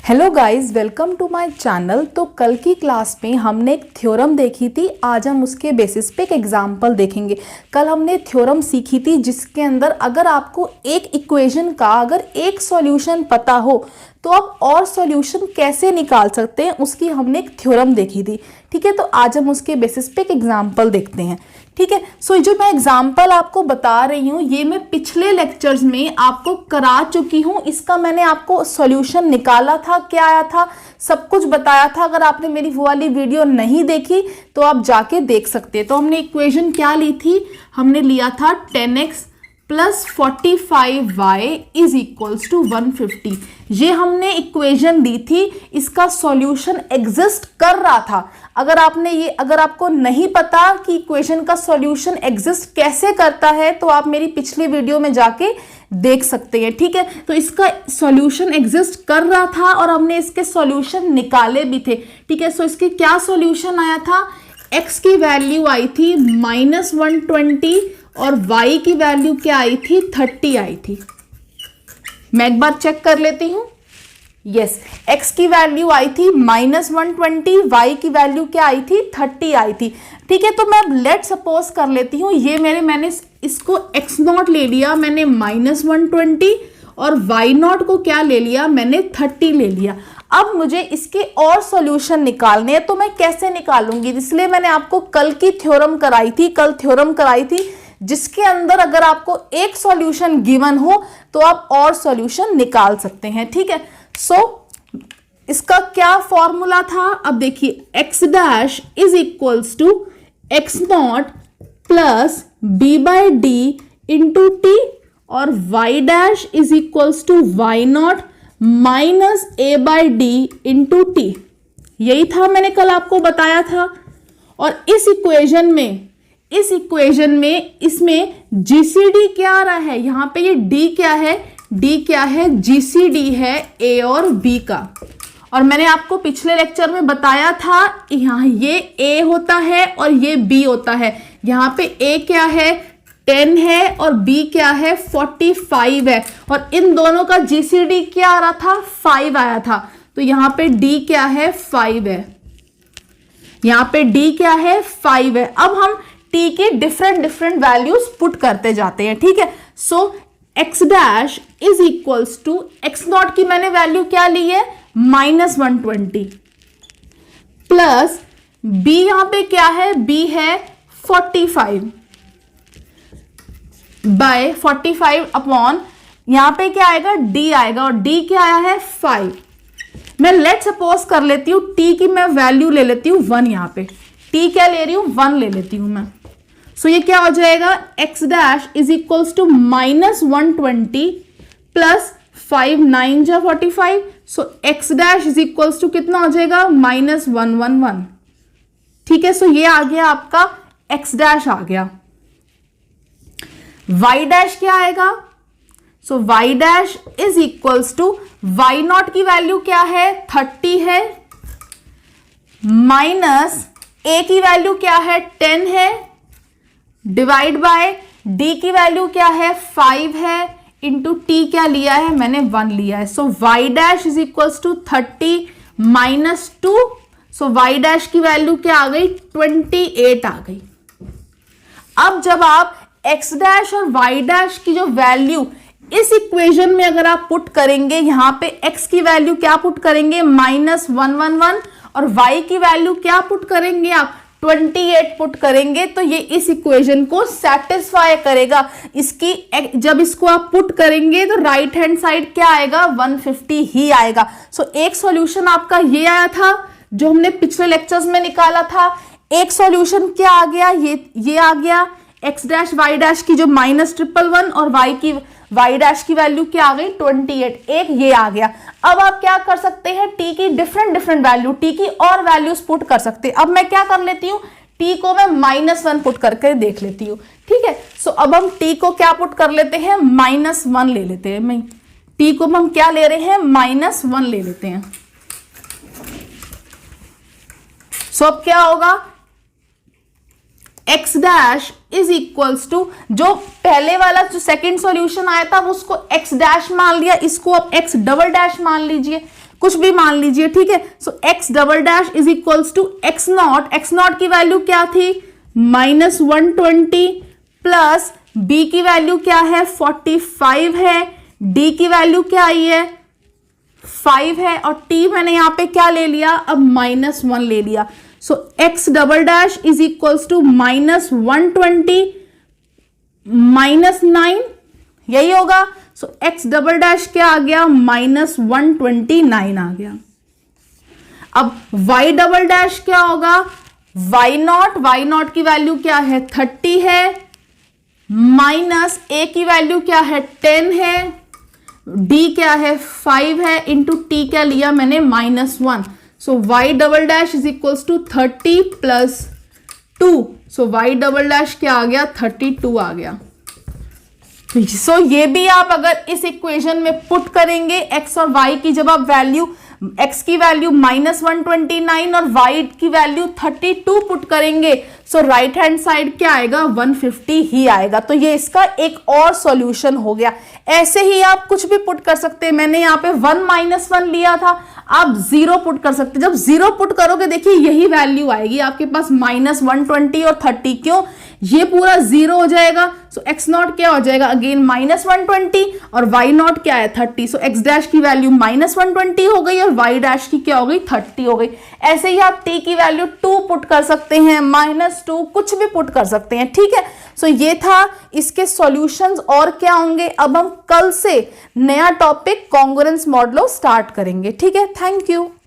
Hello guys, welcome to my channel. तो कल की क्लास में हमने एक थ्योरम देखी थी। आज हम उसके बेसिस पे एक एग्जांपल देखेंगे। कल हमने थ्योरम सीखी थी जिसके अंदर अगर आपको एक इक्वेशन का अगर एक सॉल्यूशन पता हो तो आप और सॉल्यूशन कैसे निकाल सकते हैं, उसकी हमने एक थ्योरम देखी थी। ठीक है, तो आज हम उसके बेसिस पे एक एग्जांपल देखते हैं। ठीक है, सो जो मैं एग्जांपल आपको बता रही हूँ ये मैं पिछले लेक्चर्स में आपको करा चुकी हूँ। इसका मैंने आपको सॉल्यूशन निकाला था, क्या आया था, सब कुछ बताया था। अगर आपने मेरी वो वाली वीडियो नहीं देखी तो आप जाके देख सकते हैं। तो हमने इक्वेशन क्या ली थी, हमने लिया था 10x plus 45y is equals to 150। ये हमने इक्वेशन दी थी, इसका सॉल्यूशन एग्जिस्ट कर रहा था। अगर आपको नहीं पता कि इक्वेशन का सॉल्यूशन एग्जिस्ट कैसे करता है तो आप मेरी पिछली वीडियो में जाके देख सकते हैं। ठीक है, तो इसका सॉल्यूशन एग्जिस्ट कर रहा था और हमने इसके सॉल्यूशन निकाले भी थे। ठीक है, सो इसके क्या सॉल्यूशन आया था, x की वैल्यू आई थी -120 और y की वैल्यू क्या आई थी, 30 आई थी। मैं एक बार चेक कर लेती हूं। यस, x की वैल्यू आई थी -120, y की वैल्यू क्या आई थी, 30 आई थी। ठीक है, तो मैं लेट सपोज कर लेती हूँ ये मैंने इसको x0 ले लिया, मैंने -120 और y0 को क्या ले लिया, मैंने 30 ले लिया। अब मुझे इसके और सॉल्यूशन निकालने हैं, तो मैं कैसे निकालूंगी, इसलिए मैंने आपको कल थ्योरम कराई थी जिसके अंदर अगर आपको एक सॉल्यूशन गिवन हो तो आप और सॉल्यूशन निकाल सकते हैं। ठीक है, सो इसका क्या फॉर्मूला था, अब देखिए x dash is equals to x0 plus b by D into T और y dash is equals to y0 minus a by D into T. यही था मैंने कल आपको बताया था। और इस इक्वेशन में इसमें जीसीडी क्या आ रहा है, यहां पे ये डी क्या है, जीसीडी है ए और बी का। और मैंने आपको पिछले लेक्चर में बताया था यहाँ ये ए होता है और ये बी होता है। यहाँ पे ए क्या है, 10 है और बी क्या है, 45 है। और इन दोनों का जीसीडी क्या आ रहा था, 5 आया था। तो यहाँ पे डी क्या है, 5 है। यहाँ पे डी क्या है, 5 है। अब हम टी के डिफरेंट वैल्यूज पुट करते जाते हैं। ठीक है, so x dash is equals to x0 की मैंने वैल्यू क्या ली है, -120 प्लस b यहां पे क्या है, b है 45 बाय 45 अपॉन यहां पे क्या आएगा, d आएगा और d क्या आया है, 5। मैं लेट सपोज कर लेती हूं t की मैं वैल्यू ले लेती हूं 1। यहां पे t क्या ले रही हूं, 1 ले लेती हूं मैं। सो ये क्या हो जाएगा, x dash is equals to -120 plus 5 9 जा 45। So x dash is equals to कितना हो जाएगा, -111। ठीक है, सो ये आ गया आपका x डैश आ गया। y डैश क्या आएगा, so y dash is equals to y0 की वैल्यू क्या है, 30 है, माइनस a की वैल्यू क्या है, 10 है, डिवाइड बाय d की वैल्यू क्या है, 5 है, इंटू t क्या लिया है, मैंने 1 लिया है। So y dash is equals to 30 minus 2। So y dash की वैल्यू क्या आ गई, 28 आ गई। अब जब आप x डैश और y डैश की जो वैल्यू इस इक्वेशन में अगर आप पुट करेंगे, यहां पे x की वैल्यू क्या पुट करेंगे, -111 और y की वैल्यू क्या पुट करेंगे आप, 28 पुट करेंगे, तो ये इस इक्वेशन को सेटिस्फाई करेगा। इसकी जब इसको आप पुट करेंगे तो राइट हैंड साइड क्या आएगा, 150 ही आएगा। सो एक सॉल्यूशन आपका ये आया था जो हमने पिछले लेक्चर्स में निकाला था। एक सॉल्यूशन क्या आ गया, ये आ गया x डैश y डैश की जो -111 और y डैश की वैल्यू क्या आ गई, 28। एक ये आ गया। अब आप क्या कर सकते हैं, t की डिफरेंट वैल्यू, t की और वैल्यूज पुट कर सकते हैं। अब मैं क्या कर लेती हूँ, t को मैं -1 पुट करके देख लेती हूँ। ठीक है, सो अब हम t को क्या पुट कर लेते हैं, -1 ले लेते हैं। मैं t को हम क्या ले रहे हैं, -1 ले लेते हैं। सो अब क्या होगा, x dash is equals to, जो पहले वाला जो सेकंड सॉल्यूशन आया था उसको x डैश मान लिया, इसको अब x डबल डैश मान लीजिए। कुछ भी मान लीजिए, ठीक है। So x double dash is equals to x naught की वैल्यू क्या थी -120 प्लस b की वैल्यू क्या है 45 है, d की वैल्यू क्या आई है 5 है और t मैंने यहां पे क्या ले लिया अब -1 ले लिया। So x double dash is equals to -120 -9 यही होगा। सो x डबल डैश क्या आ गया -129 आ गया। अब y डबल डैश क्या होगा y नॉट की वैल्यू क्या है 30 है, माइनस a की वैल्यू क्या है 10 है, d क्या है 5 है, इंटू t क्या लिया मैंने -1। So y double dash is equals to 30 plus 2। So y double dash क्या आ गया 32 आ गया। सो ये भी आप अगर इस इक्वेशन में पुट करेंगे x और y की, जब आप वैल्यू x की वैल्यू -129 और y की वैल्यू 32 पुट करेंगे, सो राइट हैंड साइड क्या आएगा 150 ही आएगा। तो ये इसका एक और सॉल्यूशन हो गया। ऐसे ही आप कुछ भी पुट कर सकते हैं। मैंने यहाँ पे 1 -1 लिया था, आप 0 पुट कर सकते हैं। जब 0 पुट करोगे देखिए यही वैल्यू आएगी आपके पास -120 और 30, क्यों ये पूरा 0 हो जाएगा। सो x नॉट क्या हो जाएगा अगेन -120 और y नॉट क्या है 30। सो x डैश की वैल्यू -120 हो गई और y डैश की क्या हो गई 30 हो गई। ऐसे ही आप t की वैल्यू 2 पुट कर सकते हैं, -2 कुछ भी पुट कर सकते हैं, ठीक है। सो ये था इसके सॉल्यूशंस। और क्या होंगे अब हम कल से नया टॉपिक कॉन्ग्रुएंस मॉडलो स्टार्ट करेंगे, ठीक है। Thank you.